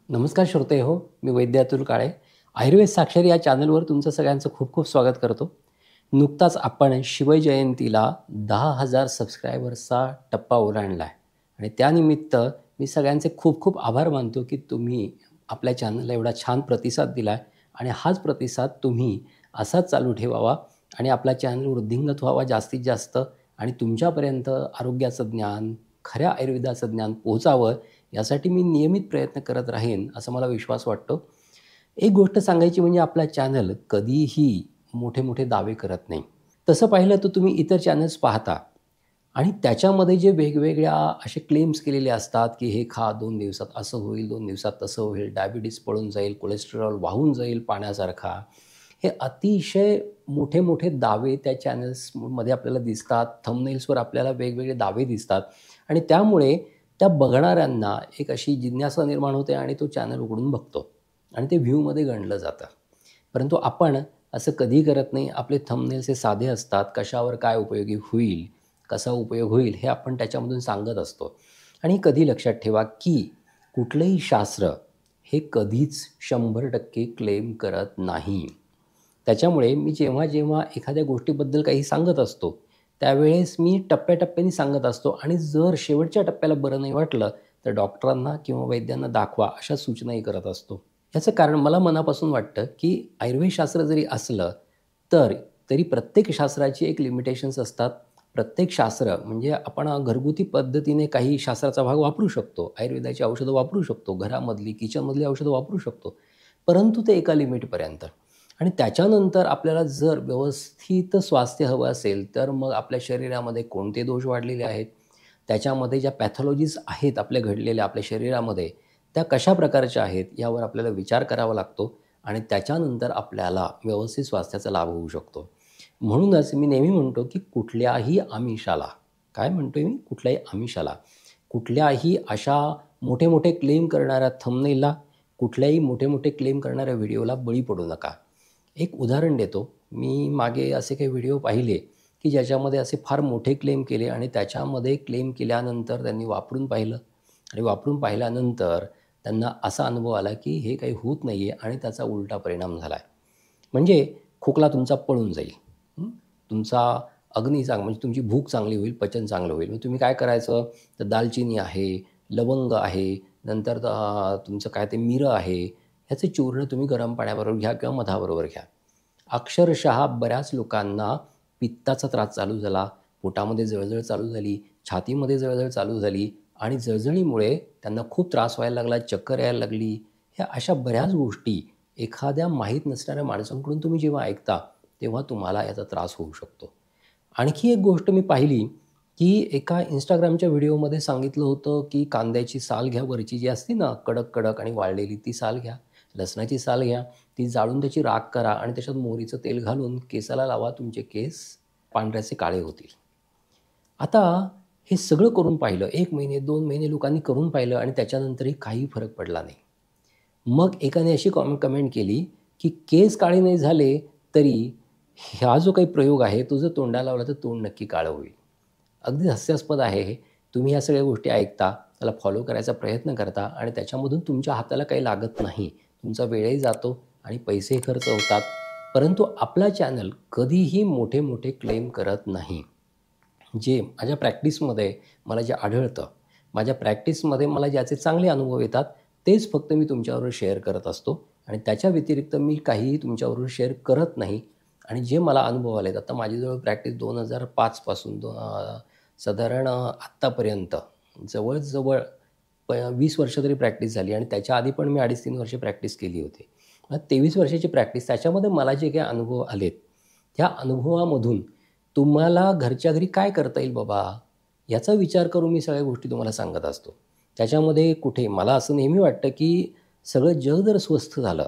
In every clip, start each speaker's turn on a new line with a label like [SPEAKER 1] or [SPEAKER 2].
[SPEAKER 1] नमस्कार श्रोते हो, मी वैद्य अतुल काळे. आयुर्वेद साक्षर या चॅनलवर तुमचं सगळ्यांचं खूप खूप स्वागत करतो. नुकताच आपण शिवजयंतीला 10,000 सबस्क्रायबर्सचा टप्पा ओलांडला आहे आणि त्यानिमित्त मी सगळ्यांचे खूप खूप आभार मानतो, की तुम्ही आपल्या चॅनलला एवढा छान प्रतिसाद दिला आहे आणि हाच प्रतिसाद तुम्ही असाच चालू ठेवावा आणि आपला चॅनल वृद्धिंगत व्हावा जास्तीत जास्त आणि तुमच्यापर्यंत आरोग्याचं ज्ञान, खऱ्या आयुर्वेदाचं ज्ञान पोहोचावं यासाठी मी नियमित प्रयत्न करत राहीन, असा मला विश्वास वाटतो. एक गोष्ट सांगायची म्हणजे आपला चॅनल कधीही मोठे-मोठे दावे करत नाही. तसं पाहिलं तर तुम्ही इतर चॅनल्स पाहता आणि त्याच्यामध्ये जे वेगवेगळ्या असे क्लेम्स केलेले असतात, की हे खा 2 दिवसात असं होईल, 2 दिवसात तसं होईल, डायबिटीज पळून जाईल, कोलेस्टेरॉल वाहून जाईल पाण्यासारखा. हे अतिशय मोठे-मोठे दावे त्या चॅनल्समध्ये आपल्याला दिसतात. थंबनेल्सवर आपल्याला वेगवेगळे दावे दिसतात आणि त्यामुळे त्या बघणाऱ्यांना एक अशी जिज्ञासा निर्माण होते आणि तो चॅनल उघडून बघतो आणि ते व्ह्यूमध्ये गणलं जातं. परंतु आपण असं कधी करत नाही. आपले थंबनेल्स हे साधे असतात. कशावर काय उपयोगी होईल, कसा उपयोग होईल हे आपण त्याच्यामधून सांगत असतो. आणि कधी लक्षात ठेवा, की कुठलंही शास्त्र हे कधीच 100% क्लेम करत नाही. त्याच्यामुळे मी जेव्हा-जेव्हा एखाद्या गोष्टीबद्दल काही सांगत असतो, त्यावेळेस मी टप्प्याटप्प्याने सांगत असतो आणि जर शेवटच्या टप्प्याला बरं नाही वाटलं, तर डॉक्टरांना किंवा वैद्यांना दाखवा, अशा सूचनाही करत असतो. याचं कारण मला मनापासून वाटतं, की आयुर्वेदशास्त्र जरी असलं, तरी प्रत्येक शास्त्राची एक लिमिटेशन्स असतात. प्रत्येक शास्त्र म्हणजे आपण घरगुती पद्धतीने काही शास्त्राचा भाग वापरू शकतो. आयुर्वेदाची औषधं वापरू शकतो. घरामधली, किचनमधली औषधं वापरू शकतो. परंतु ते एका लिमिटपर्यंत. आणि त्याच्यानंतर आपल्याला जर व्यवस्थित स्वास्थ्य हवं असेल, तर मग आपल्या शरीरामध्ये कोणते दोष वाढलेले आहेत, त्याच्यामध्ये ज्या पॅथॉलॉजीज आहेत आपल्या घडलेल्या आपल्या शरीरामध्ये, त्या कशा प्रकारच्या आहेत, यावर आपल्याला विचार करावा लागतो आणि त्याच्यानंतर आपल्याला व्यवस्थित स्वास्थ्याचा लाभ होऊ शकतो. म्हणूनच मी नेहमी म्हणतो, की कुठल्याही आमिषाला काय म्हणतोय मी? कुठल्याही आमिषाला, कुठल्याही अशा मोठे-मोठे क्लेम करणाऱ्या थंबनेलला, कुठल्याही मोठे-मोठे क्लेम करणाऱ्या व्हिडिओला बळी पडू नका. एक उदाहरण देतो. मी मागे असे काही व्हिडिओ पाहिले, की ज्याच्यामध्ये असे फार मोठे क्लेम केले आणि त्याच्यामध्ये क्लेम केल्यानंतर त्यांनी वापरून पाहिलं आणि वापरून पाहिल्यानंतर त्यांना असा अनुभव आला, की हे काही होत नाही आहे आणि त्याचा उलटा परिणाम झाला आहे. म्हणजे खोकला तुमचा पळून जाईल. हं. तुमचा म्हणजे तुमची भूक चांगली होईल, पचन चांगलं होईल. मग तुम्ही काय करायचं, तर दालचिनी आहे, लवंग आहे, नंतर तुमचं काय ते मिरं आहे, ह्याचे चूर्ण तुम्ही गरम पाण्याबरोबर घ्या किंवा मधाबरोबर घ्या. अक्षरशः बऱ्याच लोकांना पित्ताचा त्रास चालू झाला, पोटामध्ये जळजळ चालू झाली, छातीमध्ये जळजळ चालू झाली आणि जळजळीमुळे त्यांना खूप त्रास व्हायला लागला, चक्कर यायला लागली. ह्या अशा बऱ्याच गोष्टी एखाद्या माहीत नसणाऱ्या माणसांकडून तुम्ही जेव्हा ऐकता, तेव्हा तुम्हाला याचा त्रास होऊ शकतो. आणखी एक गोष्ट मी पाहिली, की एका Instagramच्या व्हिडिओमध्ये सांगितलं होतं, की कांद्याची साल घ्या वरची जी असते ना कडक-कडक आणि वाळलेली ती साल घ्या. लसणाची साल घ्या, ती जाळून त्याची राख करा आणि त्याच्यात मोहरीचं तेल घालून केसाला लावा. तुमचे केस पांढऱ्याचे काळे होतील. आता हे सगळं करून पाहिलं. 1 महिने, 2 महिने लोकांनी करून पाहिलं आणि त्याच्यानंतरही काही फरक पडला नाही. मग एकाने अशी कमेंट केली, की केस काळे नाही झाले, तरी हा जो काही प्रयोग आहे, तो जर तोंडाला लावला तर तोंड नक्की काळं होईल. अगदी हास्यास्पद आहे हे. तुम्ही ह्या सगळ्या गोष्टी ऐकता, त्याला फॉलो करायचा प्रयत्न करता आणि त्याच्यामधून तुमच्या हाताला काही लागत नाही. तुमचा वेळही जातो आणि पैसेही खर्च होतात. परंतु आपला चॅनल कधीही मोठे-मोठे क्लेम करत नाही. जे माझ्या प्रॅक्टिसमध्ये मला जे आढळतं, माझ्या प्रॅक्टिसमध्ये मला ज्याचे चांगले अनुभव येतात, तेच फक्त मी तुमच्याबरोबर शेअर करत असतो आणि त्याच्या व्यतिरिक्त मी काहीही तुमच्याबरोबर शेअर करत नाही आणि जे मला अनुभव आलेत, आता माझ्याजवळ प्रॅक्टिस 2005 पासून साधारण आत्तापर्यंत जवळ-जवळ 20 वर्ष तरी प्रॅक्टिस झाली आणि त्याच्या आधी पण मी 2.5-3 वर्ष प्रॅक्टिस केली होती. 23 वर्षाची प्रॅक्टिस त्याच्यामध्ये मला जे काही अनुभव आलेत, त्या अनुभवामधून तुम्हाला घरच्या घरी काय करता येईल बाबा, याचा विचार करून मी सगळ्या गोष्टी तुम्हाला सांगत असतो. त्याच्यामध्ये कुठे मला असं नेहमी वाटतं, की सगळं जग जर स्वस्थ झालं,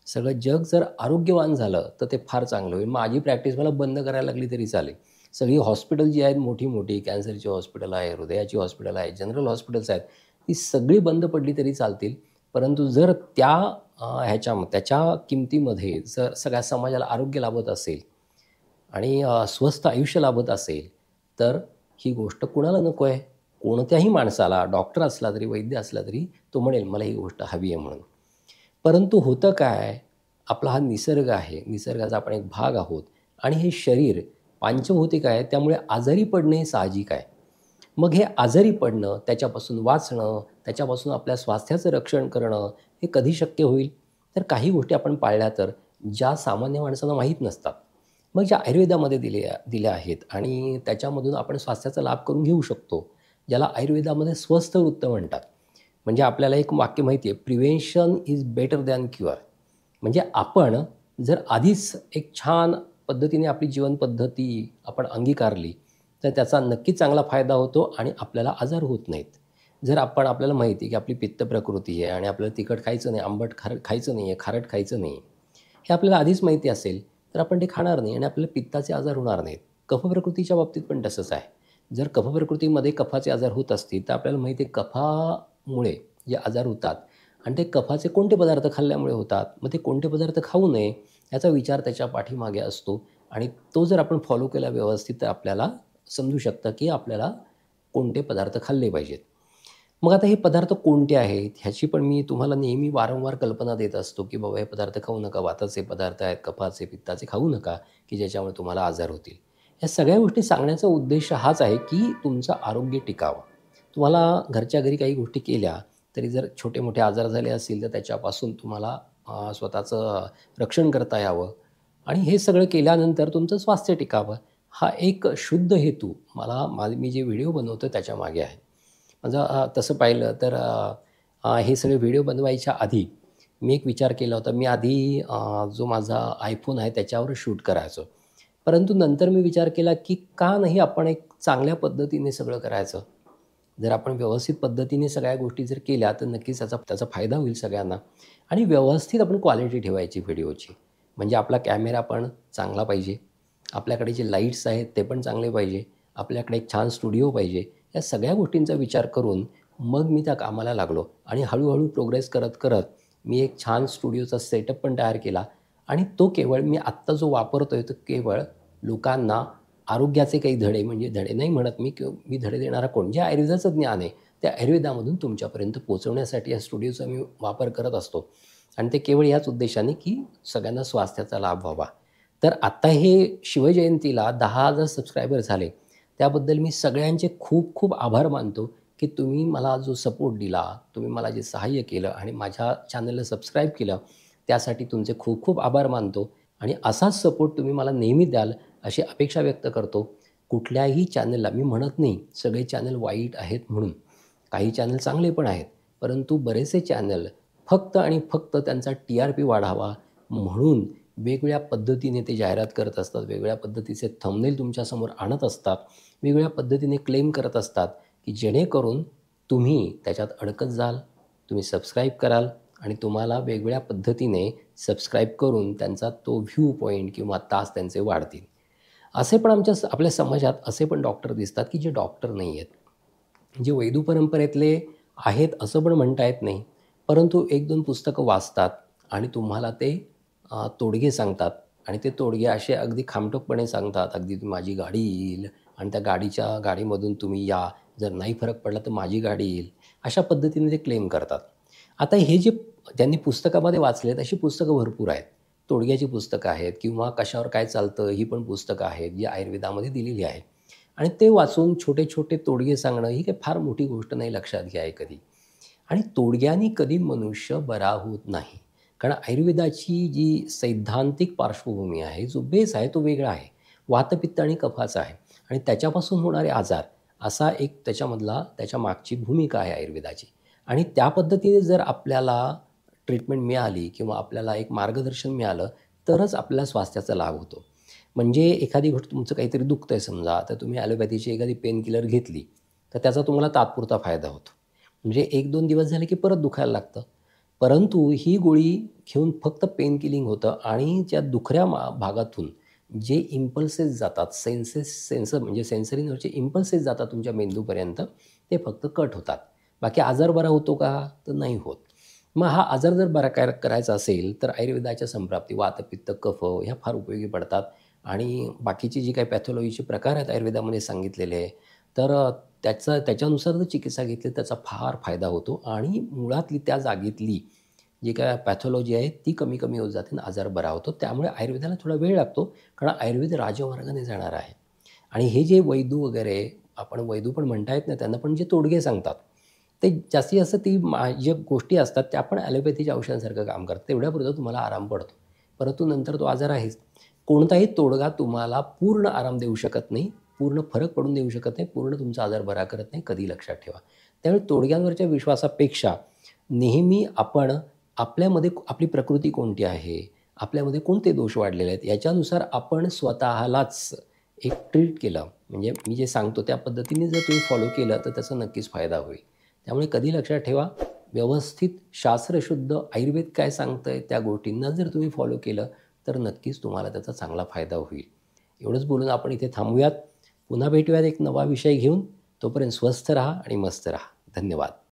[SPEAKER 1] सगळं जग जर आरोग्यवान झालं, तर ते फार चांगलं होईल. माझी प्रॅक्टिस मला बंद करायला लागली तरी चालेल. सगळी हॉस्पिटल जी आहेत मोठी-मोठी, कॅन्सरची हॉस्पिटल आहे, हृदयाची हॉस्पिटल आहे, जनरल हॉस्पिटल्स आहेत, ती सगळी बंद पडली तरी चालतील. परंतु जर त्याच्या किमतीमध्ये जर सगळ्या समाजाला आरोग्य लाभत असेल आणि स्वस्थ आयुष्य लाभत असेल, तर ही गोष्ट कुणाला नको आहे? कोणत्याही माणसाला, डॉक्टर असला तरी, वैद्य असला तरी, तो म्हणेल मला ही गोष्ट हवी आहे म्हणून. परंतु होतं काय, आपला हा निसर्ग आहे, निसर्गाचा आपण एक भाग आहोत आणि हे शरीर पांचभौतिक आहे, त्यामुळे आजारी पडणे हे साहजिक आहे. मग हे आजारी पडणं, त्याच्यापासून वाचणं, त्याच्यापासून आपल्या स्वास्थ्याचं रक्षण करणं, हे कधी शक्य होईल? तर काही गोष्टी आपण पाळल्या तर, ज्या सामान्य माणसांना माहीत नसतात. मग ज्या आयुर्वेदामध्ये दिल्या आहेत आणि त्याच्यामधून आपण स्वास्थ्याचा लाभ करून घेऊ शकतो. ज्याला आयुर्वेदामध्ये स्वस्थ वृत्त म्हणतात. म्हणजे आपल्याला एक वाक्य माहिती आहे, prevention is better than cure. म्हणजे आपण जर आधीच एक छान पद्धतीने आपली जीवनपद्धती आपण अंगीकारली, तर त्याचा नक्कीच चांगला फायदा होतो आणि आपल्याला आजार होत नाहीत. जर आपल्याला माहिती आहे की आपली पित्त प्रकृती आहे आणि आपल्याला तिखट खायचं नाही, आंबट खायचं नाही आहे, खारट खायचं नाही, हे आपल्याला आधीच माहिती असेल, तर आपण ते खाणार नाही आणि आपल्याला पित्ताचे आजार होणार नाहीत. कफप्रकृतीच्या बाबतीत पण तसंच आहे. जर कफप्रकृतीमध्ये कफाचे आजार होत असतील, तर आपल्याला माहिती आहे कफामुळे जे आजार होतात आणि ते कफाचे कोणते पदार्थ खाल्ल्यामुळे होतात. मग ते कोणते पदार्थ खाऊ नये याचा विचार त्याच्या पाठीमागे असतो आणि तो जर आपण फॉलो केला व्यवस्थित, तर आपल्याला समजू शकतं की आपल्याला कोणते पदार्थ खाल्ले पाहिजेत. मग आता हे पदार्थ कोणते आहेत, ह्याची पण मी तुम्हाला नेहमी वारंवार कल्पना देत असतो, की बाबा हे पदार्थ खाऊ नका, वाताचे पदार्थ आहेत, कफाचे, पित्ताचे खाऊ नका, की ज्याच्यामुळे तुम्हाला आजार होतील. या सगळ्या गोष्टी सांगण्याचा उद्देश हाच आहे, की तुमचं आरोग्य टिकावं. तुम्हाला घरच्या घरी काही गोष्टी केल्या, तरी जर छोटे-मोठे आजार झाले असतील, तर त्याच्यापासून तुम्हाला स्वतःचं रक्षण करता यावं आणि हे सगळं केल्यानंतर तुमचं स्वास्थ्य टिकावं. हा एक शुद्ध हेतू मी जे व्हिडिओ बनवतो त्याच्यामागे आहे. माझं तसं पाहिलं तर हे सगळे व्हिडिओ बनवायच्या आधी मी एक विचार केला होता. मी आधी जो माझा iPhone आहे त्याच्यावर शूट करायचो. परंतु नंतर मी विचार केला, की का नाही आपण एक चांगल्या पद्धतीने सगळं करायचं? जर आपण व्यवस्थित पद्धतीने सगळ्या गोष्टी जर केल्या, तर नक्कीच त्याचा फायदा होईल सगळ्यांना आणि व्यवस्थित आपण क्वालिटी ठेवायची व्हिडिओची. म्हणजे आपला कॅमेरा पण चांगला पाहिजे. आपल्याकडे जे लाईट्स आहेत ते पण चांगले पाहिजे. आपल्याकडे एक छान स्टुडिओ पाहिजे. या सगळ्या गोष्टींचा विचार करून मग मी त्या कामाला लागलो आणि हळू-हळू प्रोग्रेस करत मी एक छान स्टुडिओचा सेटअप पण तयार केला आणि तो केवळ मी आत्ता जो वापरतोय तो केवळ लोकांना आरोग्याचे काही धडे, म्हणजे धडे नाही म्हणत मी धडे देणारा कोण? जे आयुर्वेदाचं ज्ञान आहे, त्या आयुर्वेदामधून तुमच्यापर्यंत पोहोचवण्यासाठी या स्टुडिओचा मी वापर करत असतो आणि ते केवळ याच उद्देशाने, की सगळ्यांना स्वास्थ्याचा लाभ व्हावा. तर आत्ता हे शिवजयंतीला 10,000 सबस्क्रायबर झाले. त्याबद्दल मी सगळ्यांचे खूप खूप आभार मानतो, की तुम्ही मला जो सपोर्ट दिला, तुम्ही मला जे सहाय्य केलं आणि माझ्या चॅनलला सबस्क्राईब केलं, त्यासाठी तुमचे खूप खूप आभार मानतो आणि असाच सपोर्ट तुम्ही मला नेहमी द्याल, अशी अपेक्षा व्यक्त करतो. कुठल्याही चॅनलला मी म्हणत नाही, सगळे चॅनल वाईट आहेत म्हणून. काही चॅनल चांगले पण आहेत. परंतु बरेचसे चॅनल फक्त आणि फक्त त्यांचा TRP वाढावा म्हणून वेगवेगळ्या पद्धतीने ते जाहिरात करत असतात. वेगवेगळ्या पद्धतीचे थंबनेल तुमच्यासमोर आणत असतात. वेगवेगळ्या पद्धतीने क्लेम करत असतात, की जेणेकरून तुम्ही त्याच्यात अडकत जाल, तुम्ही सबस्क्राईब कराल आणि तुम्हाला वेगवेगळ्या पद्धतीने सबस्क्राईब करून त्यांचा तो व्ह्यू पॉइंट किंवा तास त्यांचे वाढतील. असे पण आपल्या समाजात असे पण डॉक्टर दिसतात, की जे डॉक्टर नाही आहेत. जे वैदिक परंपरेतले आहेत असं पण म्हणता येत नाही. परंतु 1-2 पुस्तकं वाचतात आणि तुम्हाला ते तोडगे सांगतात आणि ते तोडगे असे अगदी खामटोकपणे सांगतात. अगदी माझी गाडी येईल आणि त्या गाडीमधून तुम्ही या. जर नाही फरक पडला तर माझी गाडी येईल. अशा पद्धतीने ते क्लेम करतात. आता हे जे त्यांनी पुस्तकामध्ये वाचलेत अशी पुस्तकं भरपूर आहेत. तोडग्याची पुस्तकं आहेत किंवा कशावर काय चालतं ही पण पुस्तकं आहेत, जी आयुर्वेदामध्ये दिलेली आहेत. आणि ते वाचून छोटे-छोटे तोडगे सांगणं ही काही फार मोठी गोष्ट नाही, लक्षात घ्या हे कधी. आणि तोडग्याने कधी मनुष्य बरा होत नाही. कारण आयुर्वेदाची जी सैद्धांतिक पार्श्वभूमी आहे, जो बेस आहे तो वेगळा आहे. वातपित्त आणि कफाचा आहे आणि त्याच्यापासून होणारे आजार असा एक त्याच्या मागची भूमिका आहे आयुर्वेदाची. आणि त्या पद्धतीने जर आपल्याला ट्रीटमेंट मिळाली किंवा आपल्याला एक मार्गदर्शन मिळालं, तरच आपल्याला स्वास्थ्याचा लाभ होतो. म्हणजे एखादी गोष्ट तुमचं काहीतरी दुखतंय समजा, तर तुम्ही ॲलोपॅथीची एखादी पेन किलर घेतली, तर त्याचा तुम्हाला तात्पुरता फायदा होतो. म्हणजे 1-2 दिवस झाले की परत दुखायला लागतं. परंतु ही गोळी घेऊन फक्त पेन किलिंग होतं आणि त्या दुखऱ्या भागातून जे इम्पल्सेस जातात, म्हणजे सेन्सरी नर्व्हचे इम्पल्सेस जातात तुमच्या मेंदूपर्यंत, ते फक्त कट होतात. बाकी आजार बरा होतो का? तर नाही होत. मग हा आजार जर बरा करायचा असेल, तर आयुर्वेदाच्या संप्राप्ती वात, पित्त, कफ ह्या फार उपयोगी पडतात आणि बाकीची जी काही पॅथॉलॉजीचे प्रकार आहेत आयुर्वेदामध्ये सांगितलेले आहे, तर त्याच्यानुसार जर चिकित्सा घेतली त्याचा फार फायदा होतो आणि मुळातली त्या जागेतली जी काय पॅथॉलॉजी आहे ती कमी कमी होत जाते आणि आजार बरा होतो. त्यामुळे आयुर्वेदाला थोडा वेळ लागतो, कारण आयुर्वेद राजमार्गाने जाणार आहे. आणि हे जे वैदू वगैरे, आपण वैदू पण म्हणता येत नाही त्यांना, पण जे तोडगे सांगतात, ते जास्तीत जास्त ज्या गोष्टी असतात त्या पण ॲलोपॅथीच्या औषधांसारखं काम करतात. तेवढ्यापुरतं तुम्हाला आराम पडतो. परंतु नंतर तो आजार आहेच. कोणताही तोडगा तुम्हाला पूर्ण आराम देऊ शकत नाही, पूर्ण फरक पडून देऊ शकत नाही, पूर्ण तुमचा आजार बरा करत नाही, कधी लक्षात ठेवा. त्यामुळे तोडग्यांवरच्या विश्वासापेक्षा नेहमी आपण आपल्यामध्ये आपली प्रकृती कोणती आहे, आपल्यामध्ये कोणते दोष वाढलेले आहेत, याच्यानुसार आपण स्वतःलाच एक ट्रीट केलं, म्हणजे मी जे सांगतो त्या पद्धतीने जर तुम्ही फॉलो केलं तर त्याचा नक्कीच फायदा होईल. त्यामुळे कधी लक्षात ठेवा, व्यवस्थित शास्त्रशुद्ध आयुर्वेद काय सांगतंय त्या गोष्टींना जर तुम्ही फॉलो केलं तर नक्कीच तुम्हाला त्याचा चांगला फायदा होईल. एवढंच बोलून आपण इथे थांबूयात. पुन्हा भेटूयात एक नवा विषय घेऊन. तोपर्यंत स्वस्थ राहा आणि मस्त राहा. धन्यवाद.